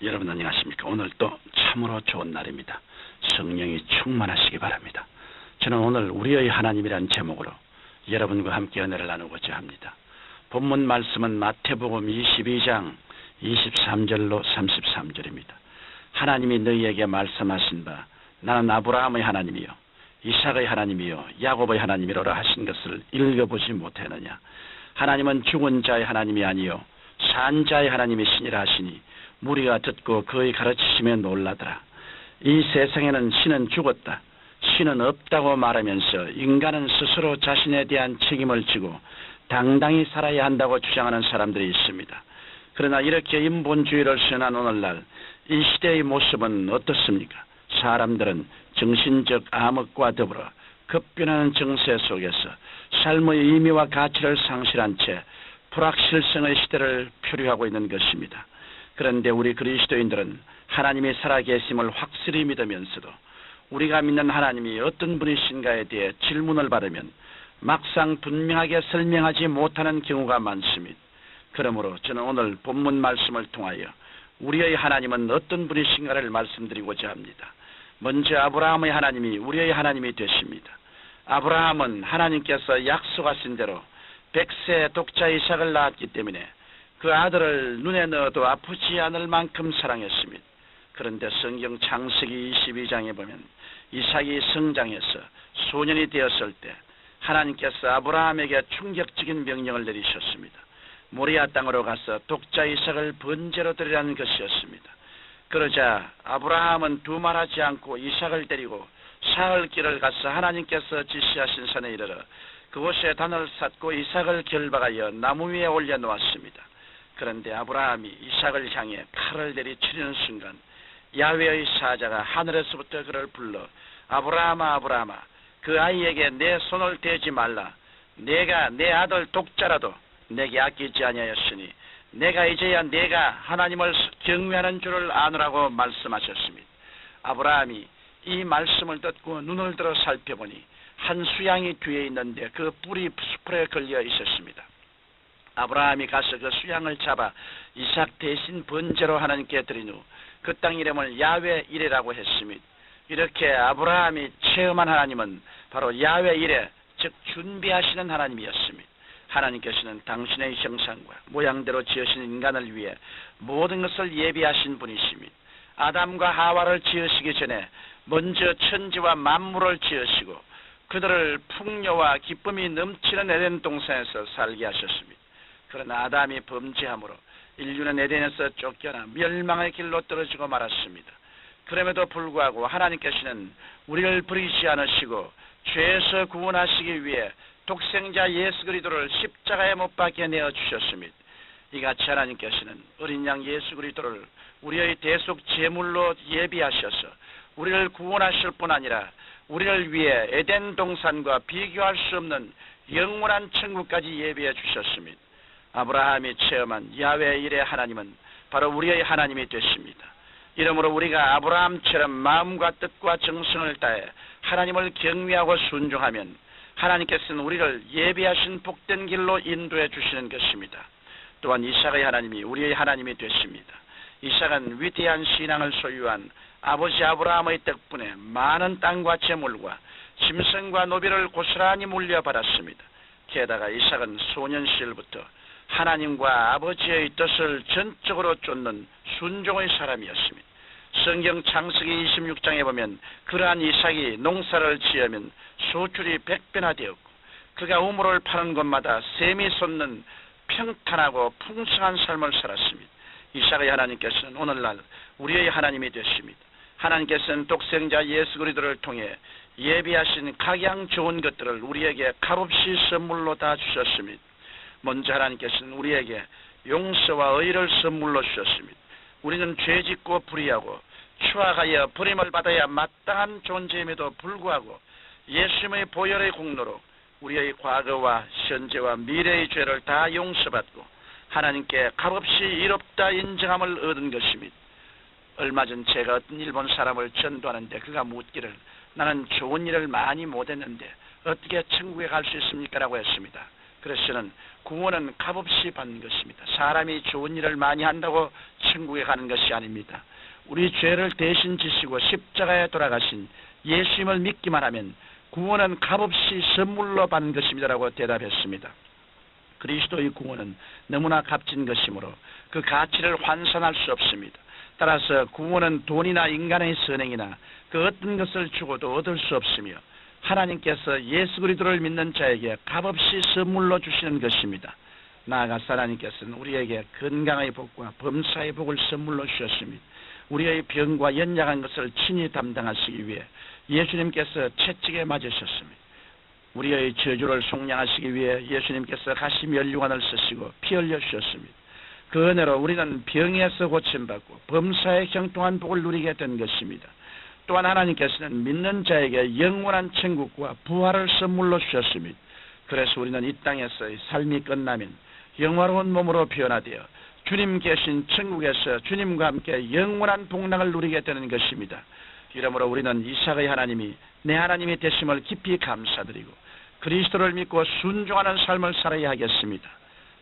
여러분 안녕하십니까? 오늘 또 참으로 좋은 날입니다. 성령이 충만하시기 바랍니다. 저는 오늘 우리의 하나님이란 제목으로 여러분과 함께 은혜를 나누고자 합니다. 본문 말씀은 마태복음 22장 23절로 33절입니다. 하나님이 너희에게 말씀하신 바 나는 아브라함의 하나님이요 이삭의 하나님이요 야곱의 하나님이로라 하신 것을 읽어보지 못했느냐. 하나님은 죽은 자의 하나님이 아니요 산 자의 하나님이시니라 하시니 무리가 듣고 그의 가르치심에 놀라더라. 이 세상에는 신은 죽었다, 신은 없다고 말하면서 인간은 스스로 자신에 대한 책임을 지고 당당히 살아야 한다고 주장하는 사람들이 있습니다. 그러나 이렇게 인본주의를 선언한 오늘날 이 시대의 모습은 어떻습니까? 사람들은 정신적 암흑과 더불어 급변하는 정세 속에서 삶의 의미와 가치를 상실한 채 불확실성의 시대를 표류하고 있는 것입니다. 그런데 우리 그리스도인들은 하나님이 살아계심을 확실히 믿으면서도 우리가 믿는 하나님이 어떤 분이신가에 대해 질문을 받으면 막상 분명하게 설명하지 못하는 경우가 많습니다. 그러므로 저는 오늘 본문 말씀을 통하여 우리의 하나님은 어떤 분이신가를 말씀드리고자 합니다. 먼저 아브라함의 하나님이 우리의 하나님이 되십니다. 아브라함은 하나님께서 약속하신 대로 100세 독자 이삭을 낳았기 때문에 그 아들을 눈에 넣어도 아프지 않을 만큼 사랑했습니다. 그런데 성경 창세기 22장에 보면 이삭이 성장해서 소년이 되었을 때 하나님께서 아브라함에게 충격적인 명령을 내리셨습니다. 모리아 땅으로 가서 독자 이삭을 번제로 드리라는 것이었습니다. 그러자 아브라함은 두말하지 않고 이삭을 데리고 사흘 길을 가서 하나님께서 지시하신 산에 이르러 그곳에 단을 쌓고 이삭을 결박하여 나무 위에 올려놓았습니다. 그런데 아브라함이 이삭을 향해 칼을 내리치려는 순간 야훼의 사자가 하늘에서부터 그를 불러 아브라함아 아브라함아 그 아이에게 내 손을 대지 말라. 내가 내 아들 독자라도 내게 아끼지 아니하였으니 내가 이제야 내가 하나님을 경외하는 줄을 아노라고 말씀하셨습니다. 아브라함이 이 말씀을 듣고 눈을 들어 살펴보니 한 수양이 뒤에 있는데 그 뿔이 숲에 걸려 있었습니다. 아브라함이 가서 그 수양을 잡아 이삭 대신 번제로 하나님께 드린 후 그 땅 이름을 야훼 이레라고 했습니다. 이렇게 아브라함이 체험한 하나님은 바로 야훼 이레, 즉 준비하시는 하나님이었습니다. 하나님께서는 당신의 형상과 모양대로 지으신 인간을 위해 모든 것을 예비하신 분이십니다. 아담과 하와를 지으시기 전에 먼저 천지와 만물을 지으시고 그들을 풍요와 기쁨이 넘치는 에덴 동산에서 살게 하셨습니다. 그러나 아담이 범죄함으로 인류는 에덴에서 쫓겨나 멸망의 길로 떨어지고 말았습니다. 그럼에도 불구하고 하나님께서는 우리를 버리지 않으시고 죄에서 구원하시기 위해 독생자 예수 그리스도를 십자가에 못 박혀 내어 주셨습니다. 이같이 하나님께서는 어린 양 예수 그리스도를 우리의 대속 제물로 예비하셔서 우리를 구원하실 뿐 아니라 우리를 위해 에덴 동산과 비교할 수 없는 영원한 천국까지 예비해 주셨습니다. 아브라함이 체험한 야훼 이레 하나님은 바로 우리의 하나님이 되십니다. 이러므로 우리가 아브라함처럼 마음과 뜻과 정성을 다해 하나님을 경외하고 순종하면 하나님께서는 우리를 예비하신 복된 길로 인도해 주시는 것입니다. 또한 이삭의 하나님이 우리의 하나님이 되십니다. 이삭은 위대한 신앙을 소유한 아버지 아브라함의 덕분에 많은 땅과 재물과 짐승과 노비를 고스란히 물려받았습니다. 게다가 이삭은 소년 시절부터 하나님과 아버지의 뜻을 전적으로 쫓는 순종의 사람이었습니다. 성경 창세기 26장에 보면 그러한 이삭이 농사를 지으면 소출이 100배나 되었고 그가 우물을 파는 곳마다 샘이 솟는 평탄하고 풍성한 삶을 살았습니다. 이삭의 하나님께서는 오늘날 우리의 하나님이 되십니다. 하나님께서는 독생자 예수 그리스도를 통해 예비하신 각양 좋은 것들을 우리에게 값없이 선물로 다 주셨습니다. 먼저 하나님께서는 우리에게 용서와 의를 선물로 주셨습니다. 우리는 죄짓고 불의하고 추악하여 버림을 받아야 마땅한 존재임에도 불구하고 예수님의 보혈의 공로로 우리의 과거와 현재와 미래의 죄를 다 용서받고 하나님께 값없이 이롭다 인정함을 얻은 것입니다. 얼마 전 제가 어떤 일본 사람을 전도하는데 그가 묻기를 나는 좋은 일을 많이 못했는데 어떻게 천국에 갈 수 있습니까? 라고 했습니다. 그래서 저는 구원은 값없이 받는 것입니다. 사람이 좋은 일을 많이 한다고 천국에 가는 것이 아닙니다. 우리 죄를 대신 지시고 십자가에 돌아가신 예수님을 믿기만 하면 구원은 값없이 선물로 받는 것입니다라고 대답했습니다. 그리스도의 구원은 너무나 값진 것이므로 그 가치를 환산할 수 없습니다. 따라서 구원은 돈이나 인간의 선행이나 그 어떤 것을 주고도 얻을 수 없으며 하나님께서 예수 그리스도를 믿는 자에게 값없이 선물로 주시는 것입니다. 나아가서 하나님께서는 우리에게 건강의 복과 범사의 복을 선물로 주셨습니다. 우리의 병과 연약한 것을 친히 담당하시기 위해 예수님께서 채찍에 맞으셨습니다. 우리의 저주를 속량하시기 위해 예수님께서 가시 면류관을 쓰시고 피 흘려 주셨습니다. 그 은혜로 우리는 병에서 고침받고 범사의 형통한 복을 누리게 된 것입니다. 또한 하나님께서는 믿는 자에게 영원한 천국과 부활을 선물로 주셨습니다. 그래서 우리는 이 땅에서의 삶이 끝나면 영화로운 몸으로 변화되어 주님 계신 천국에서 주님과 함께 영원한 복락을 누리게 되는 것입니다. 이러므로 우리는 이삭의 하나님이 내 하나님이 되심을 깊이 감사드리고 그리스도를 믿고 순종하는 삶을 살아야 하겠습니다.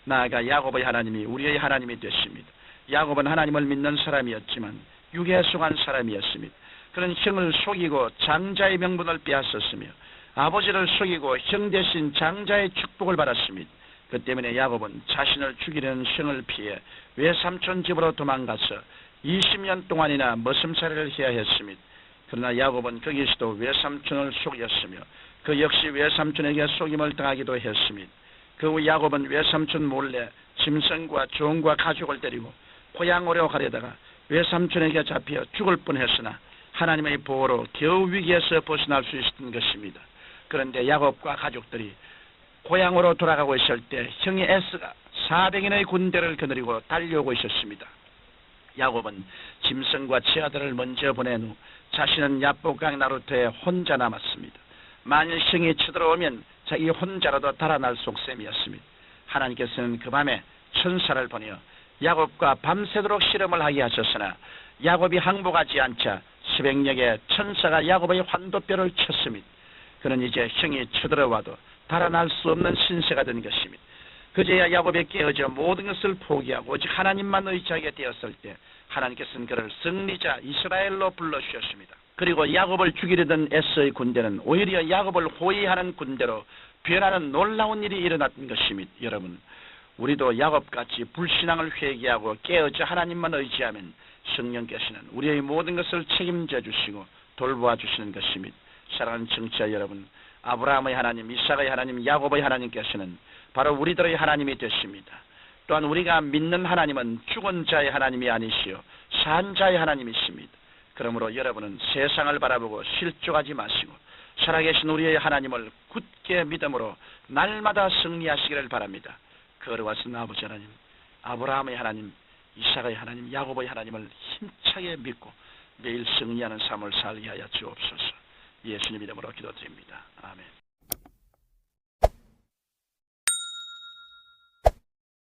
나아가 야곱의 하나님이 우리의 하나님이 되십니다. 야곱은 하나님을 믿는 사람이었지만 육에 속한 사람이었습니다. 그는 형을 속이고 장자의 명분을 빼앗았으며 아버지를 속이고 형 대신 장자의 축복을 받았습니다. 그 때문에 야곱은 자신을 죽이려는 형을 피해 외삼촌 집으로 도망가서 20년 동안이나 머슴살이를 해야 했습니다. 그러나 야곱은 거기서도 외삼촌을 속였으며 그 역시 외삼촌에게 속임을 당하기도 했습니다. 그 후 야곱은 외삼촌 몰래 짐승과 종과 가족을 데리고 고향으로 가려다가 외삼촌에게 잡혀 죽을 뻔했으나 하나님의 보호로 겨우 위기에서 벗어날 수 있었던 것입니다. 그런데 야곱과 가족들이 고향으로 돌아가고 있을 때 형이 에스가 400인의 군대를 거느리고 달려오고 있었습니다. 야곱은 짐승과 치아들을 먼저 보낸 후 자신은 야복강 나루터에 혼자 남았습니다. 만일 형이 쳐들어오면 자기 혼자라도 달아날 속셈이었습니다. 하나님께서는 그 밤에 천사를 보내어 야곱과 밤새도록 실험을 하게 하셨으나 야곱이 항복하지 않자 새벽녘에 천사가 야곱의 환도뼈를 쳤습니다. 그는 이제 형이 쳐들어와도 달아날 수 없는 신세가 된 것입니다. 그제야 야곱이 깨어져 모든 것을 포기하고 오직 하나님만 의지하게 되었을 때 하나님께서는 그를 승리자 이스라엘로 불러주셨습니다. 그리고 야곱을 죽이려던 에서의 군대는 오히려 야곱을 호위하는 군대로 변하는 놀라운 일이 일어났던 것입니다. 여러분, 우리도 야곱같이 불신앙을 회개하고 깨어져 하나님만 의지하면 성령께서는 우리의 모든 것을 책임져 주시고 돌보아 주시는 것입니다. 사랑하는 청취자 여러분, 아브라함의 하나님, 이삭의 하나님, 야곱의 하나님께서는 바로 우리들의 하나님이 되십니다. 또한 우리가 믿는 하나님은 죽은 자의 하나님이 아니시요 산 자의 하나님이십니다. 그러므로 여러분은 세상을 바라보고 실족하지 마시고 살아계신 우리의 하나님을 굳게 믿음으로 날마다 승리하시기를 바랍니다. 거룩하신 아버지 하나님, 아브라함의 하나님, 이삭의 하나님, 야곱의 하나님을 힘차게 믿고 매일 승리하는 삶을 살게 하여 주옵소서. 예수님 이름으로 기도드립니다. 아멘.